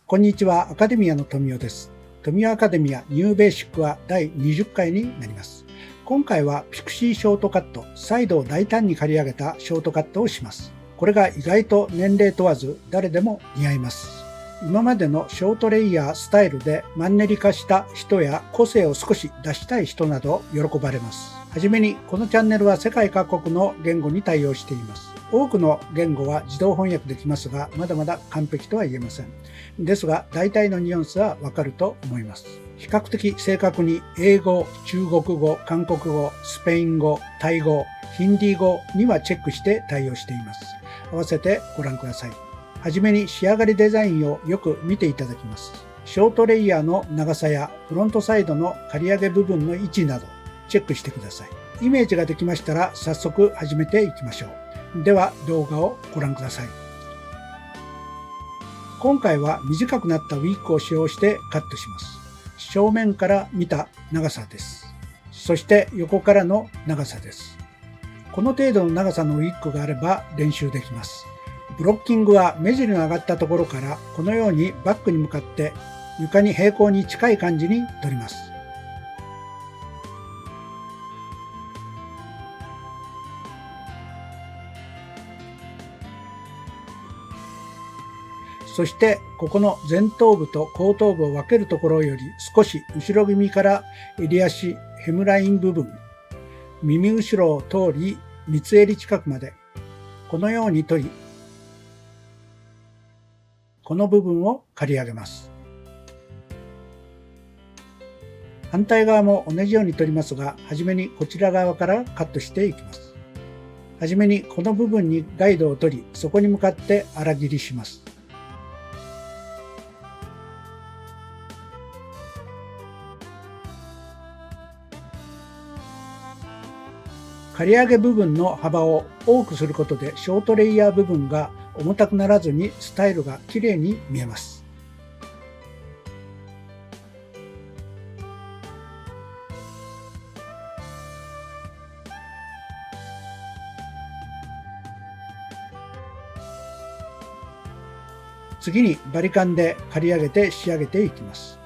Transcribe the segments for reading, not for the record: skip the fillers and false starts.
こんにちは、アカデミアの富代です。富代アカデミアニューベーシックは第20回になります。今回はピクシーショートカット、サイドを大胆に刈り上げたショートカットをします。これが意外と年齢問わず誰でも似合います。今までのショートレイヤースタイルでマンネリ化した人や個性を少し出したい人など喜ばれます。はじめにこのチャンネルは世界各国の言語に対応しています。多くの言語は自動翻訳できますが、まだまだ完璧とは言えません。ですが、大体のニュアンスはわかると思います。比較的正確に英語、中国語、韓国語、スペイン語、タイ語、ヒンディー語にはチェックして対応しています。合わせてご覧ください。はじめに仕上がりデザインをよく見ていただきます。ショートレイヤーの長さやフロントサイドの刈り上げ部分の位置などチェックしてください。イメージができましたら早速始めていきましょう。では動画をご覧ください。今回は短くなったウィッグを使用してカットします。正面から見た長さです。そして横からの長さです。この程度の長さのウィッグがあれば練習できます。ブロッキングは目尻の上がったところからこのようにバックに向かって床に平行に近い感じに取ります。そしてここの前頭部と後頭部を分けるところより少し後ろ気味から襟足、ヘムライン部分、耳後ろを通り三つ襟近くまでこのように取り、この部分を刈り上げます。反対側も同じように取りますが、はじめにこちら側からカットしていきます。はじめにこの部分にガイドを取り、そこに向かって粗切りします。刈り上げ部分の幅を多くすることでショートレイヤー部分が重たくならずにスタイルが綺麗に見えます。次にバリカンで刈り上げて仕上げていきます。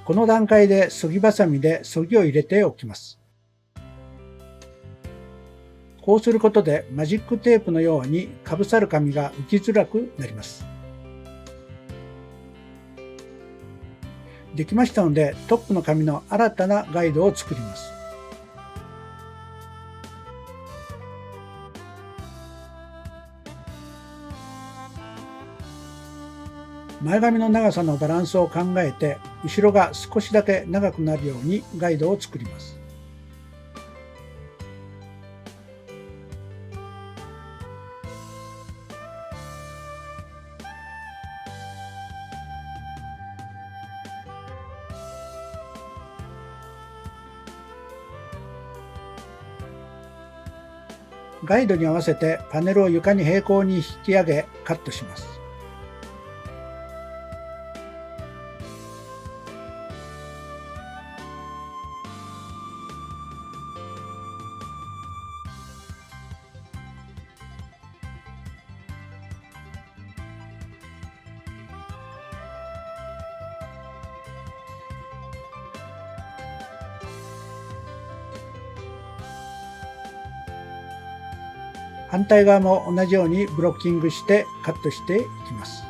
この段階で削ぎばさみで削ぎを入れておきます。こうすることでマジックテープのようにかぶさる紙が浮きづらくなります。できましたのでトップの紙の新たなガイドを作ります。前髪の長さのバランスを考えて後ろが少しだけ長くなるようにガイドを作ります。ガイドに合わせてパネルを床に平行に引き上げカットします。反対側も同じようにブロッキングしてカットしていきます。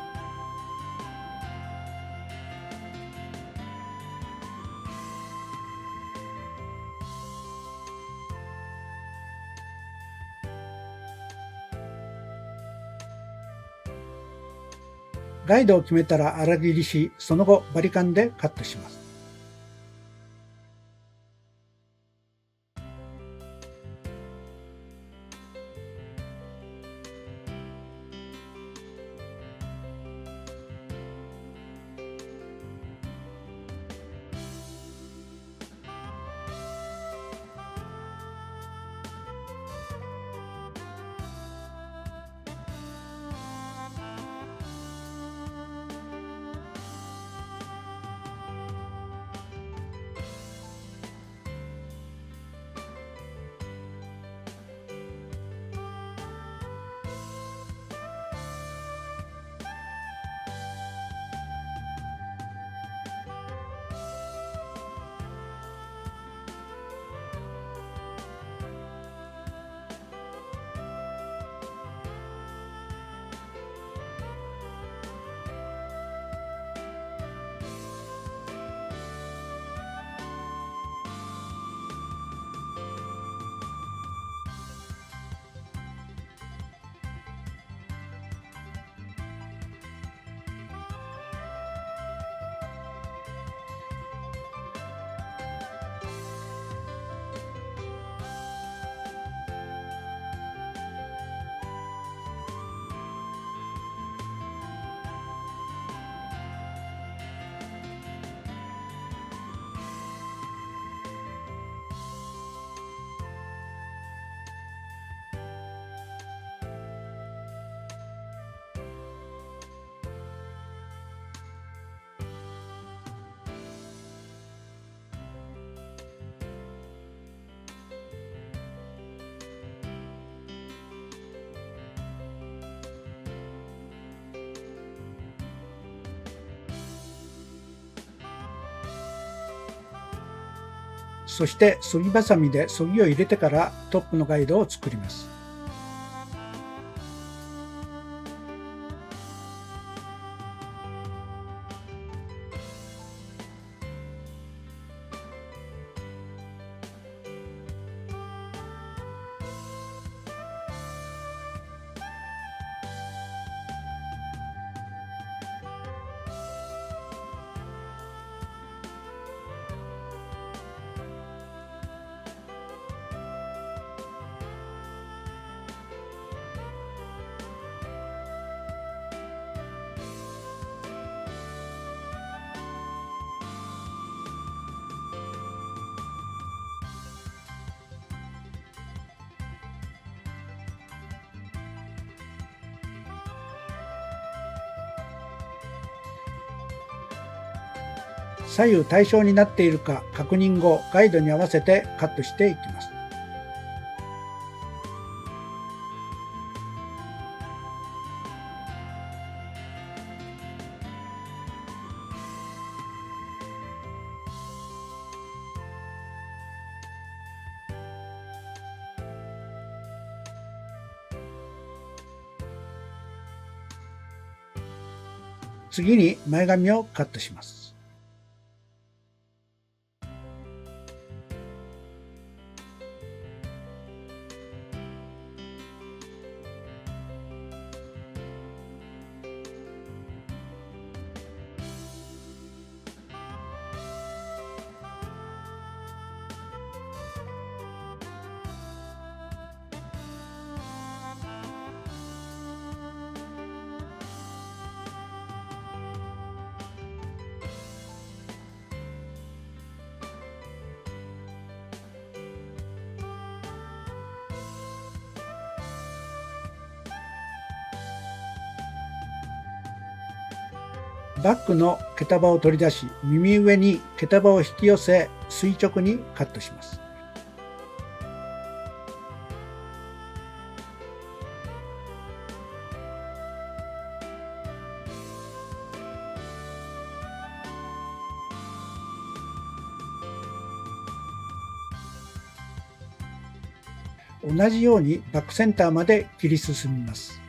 ガイドを決めたら粗切りし、その後バリカンでカットします。そしてそぎばさみでそぎを入れてからトップのガイドを作ります。左右対称になっているか確認後、ガイドに合わせてカットしていきます。次に前髪をカットします。バッグの毛束を取り出し、耳上に毛束を引き寄せ、垂直にカットします。同じようにバックセンターまで切り進みます。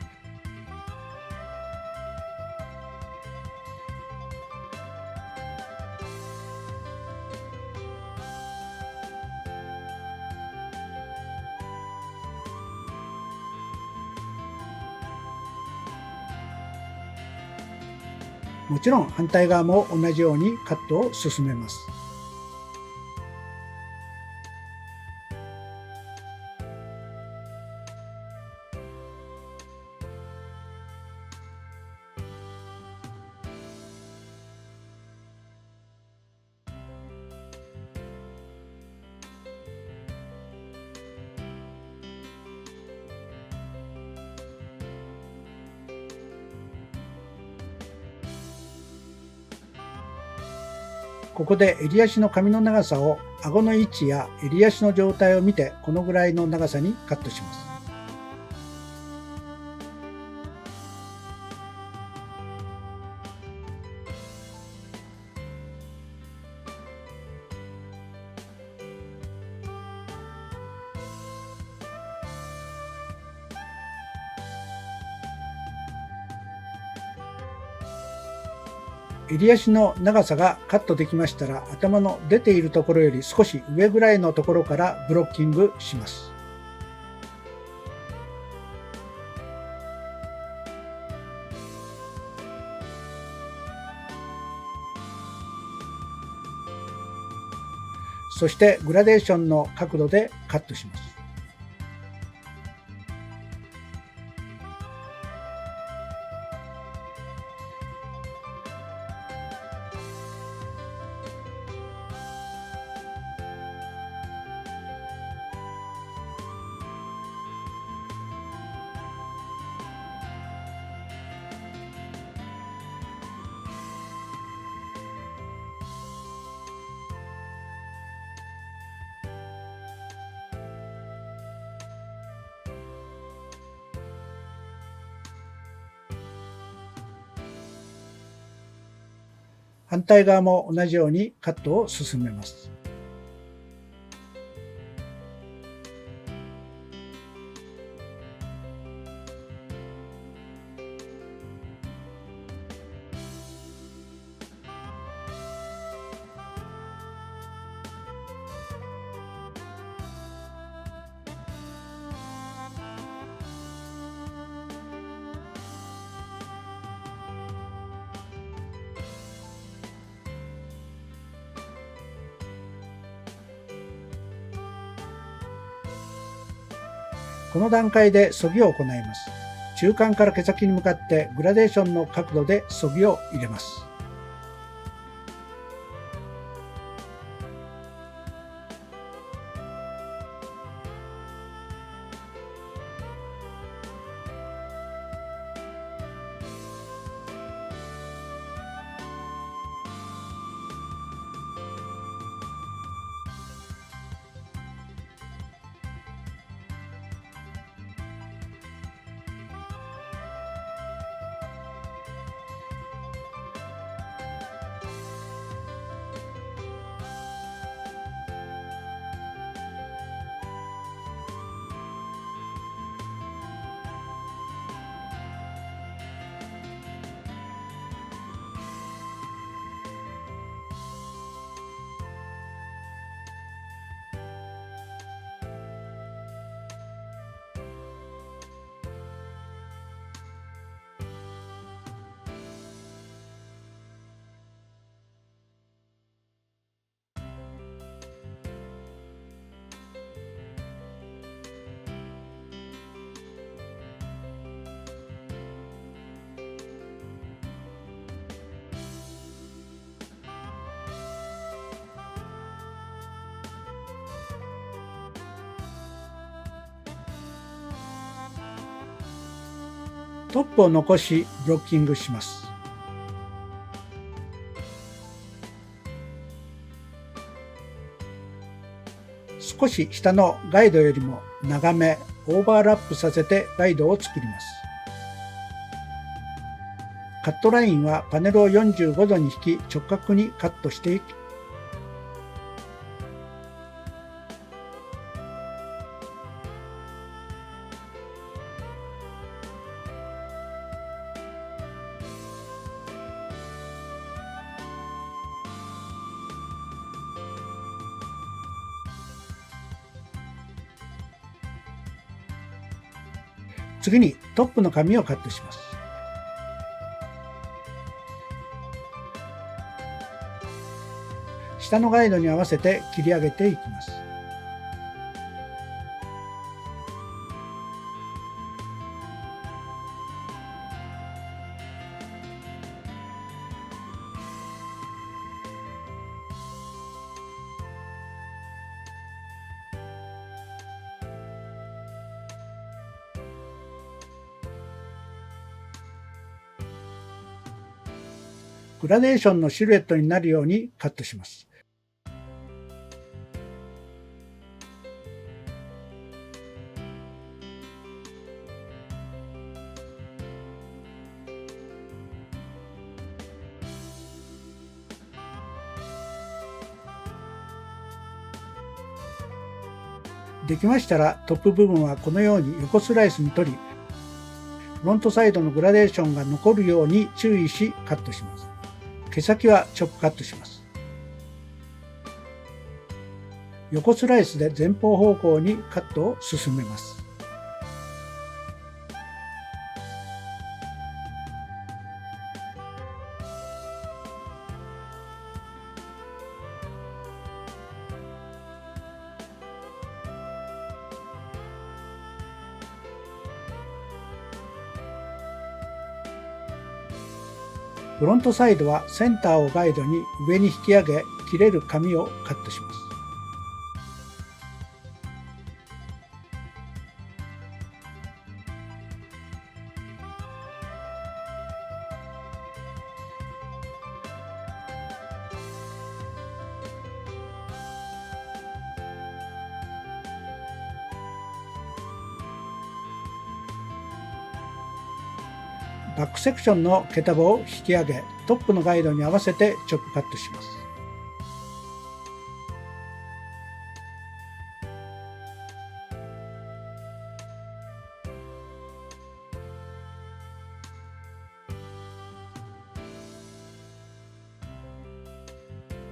もちろん反対側も同じようにカットを進めます。ここで襟足の髪の長さを顎の位置や襟足の状態を見てこのぐらいの長さにカットします。襟足の長さがカットできましたら、頭の出ているところより少し上ぐらいのところからブロッキングします。そしてグラデーションの角度でカットします。反対側も同じようにカットを進めます。この段階でそぎを行います。中間から毛先に向かってグラデーションの角度でそぎを入れます。トップを残しブロッキングします。少し下のガイドよりも長め、オーバーラップさせてガイドを作ります。カットラインはパネルを45度に引き直角にカットしていき、次にトップの紙をカットします。下のガイドに合わせて切り上げていきます。グラデーションのシルエットになるようにカットします。できましたらトップ部分はこのように横スライスに取り、フロントサイドのグラデーションが残るように注意しカットします。毛先はチョップカットします。横スライスで前方方向にカットを進めます。フロントサイドはセンターをガイドに上に引き上げ、切れる紙をカットします。バックセクションの毛束を引き上げ、トップのガイドに合わせてチョップカットします。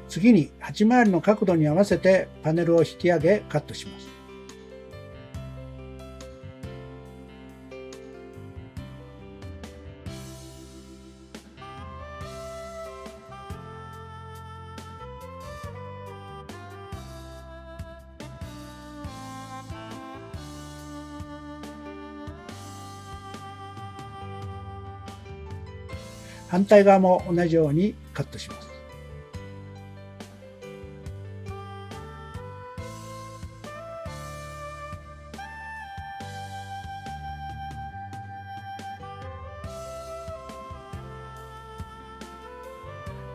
次に8回りの角度に合わせてパネルを引き上げカットします。反対側も同じようにカットします。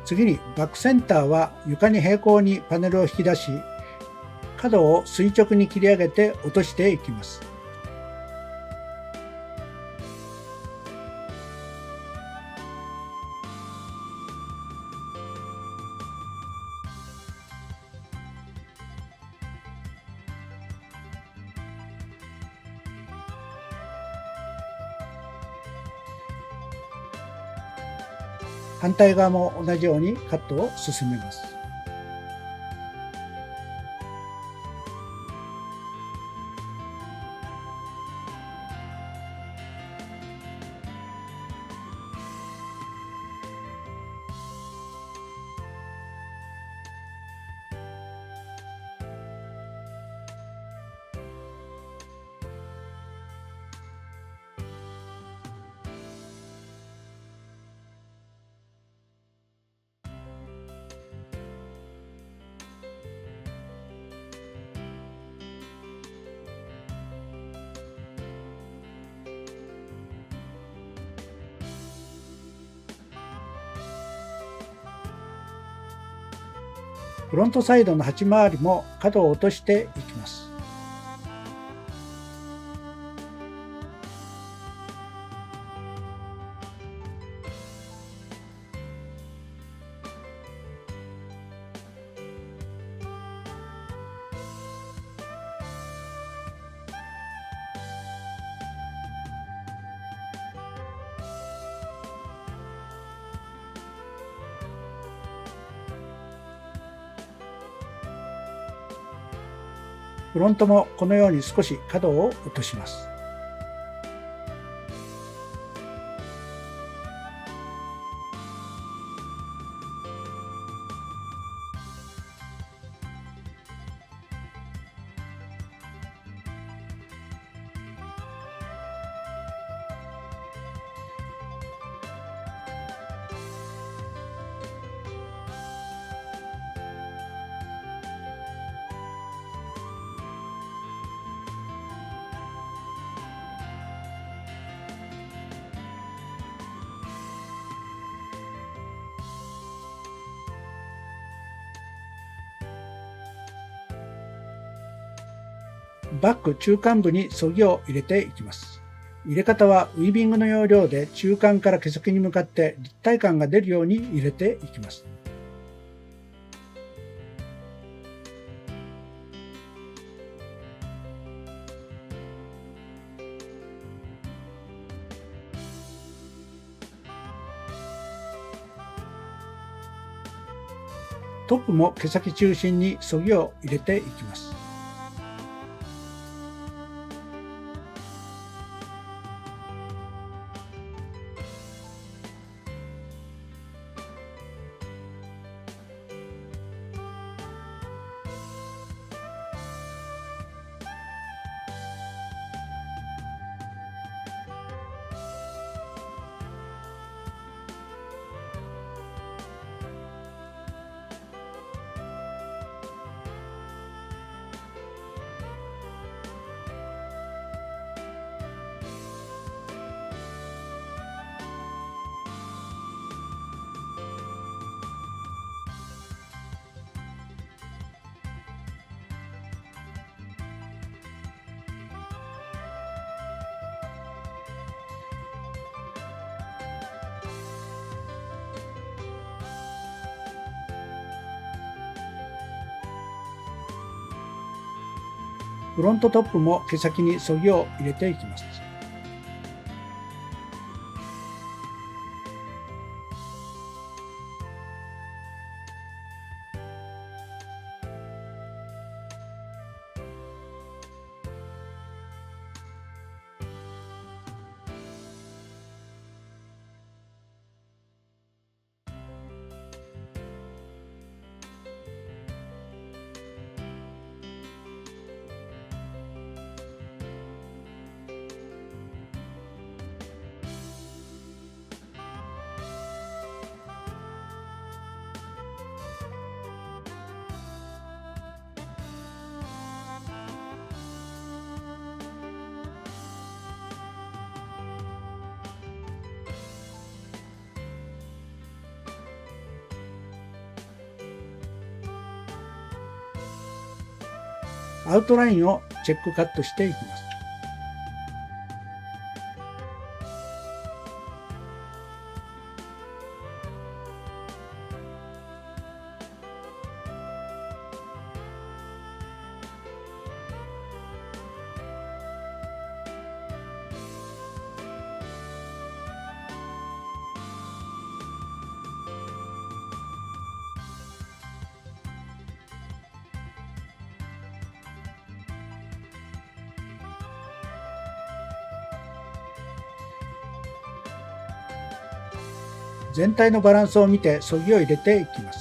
次にバックセンターは床に平行にパネルを引き出し、角を垂直に切り上げて落としていきます。反対側も同じようにカットを進めます。フロントサイドの8回りも角を落としていきます。フロントもこのように少し角を落とします。バッグ中間部にそぎを入れていきます。入れ方はウィービングの要領で中間から毛先に向かって立体感が出るように入れていきます。トップも毛先中心にそぎを入れていきます。フロントトップも毛先にそぎを入れていきます。アウトラインをチェックカットしていきます。全体のバランスを見てそぎを入れていきます。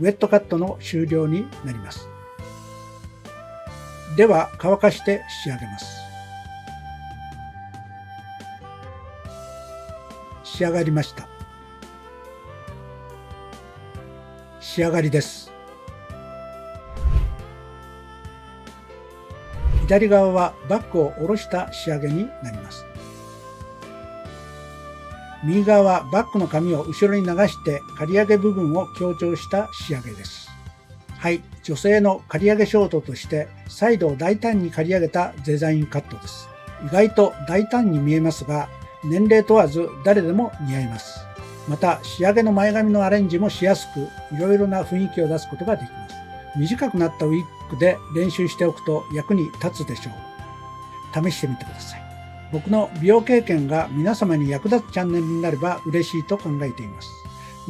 ウェットカットの終了になります。では乾かして仕上げます。仕上がりました。仕上がりです。左側はバッグを下ろした仕上げになります。右側はバッグの紙を後ろに流して刈り上げ部分を強調した仕上げです。はい、女性の刈り上げショートとしてサイドを大胆に刈り上げたデザインカットです。意外と大胆に見えますが、年齢問わず誰でも似合います。また仕上げの前髪のアレンジもしやすく、いろいろな雰囲気を出すことができます。短くなったウィッグで練習しておくと役に立つでしょう。試してみてください。僕の美容経験が皆様に役立つチャンネルになれば嬉しいと考えています。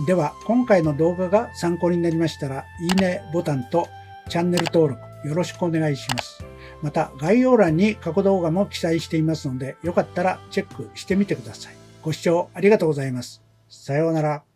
では、今回の動画が参考になりましたら、いいねボタンとチャンネル登録よろしくお願いします。また、概要欄に過去動画も記載していますので、よかったらチェックしてみてください。ご視聴ありがとうございます。さようなら。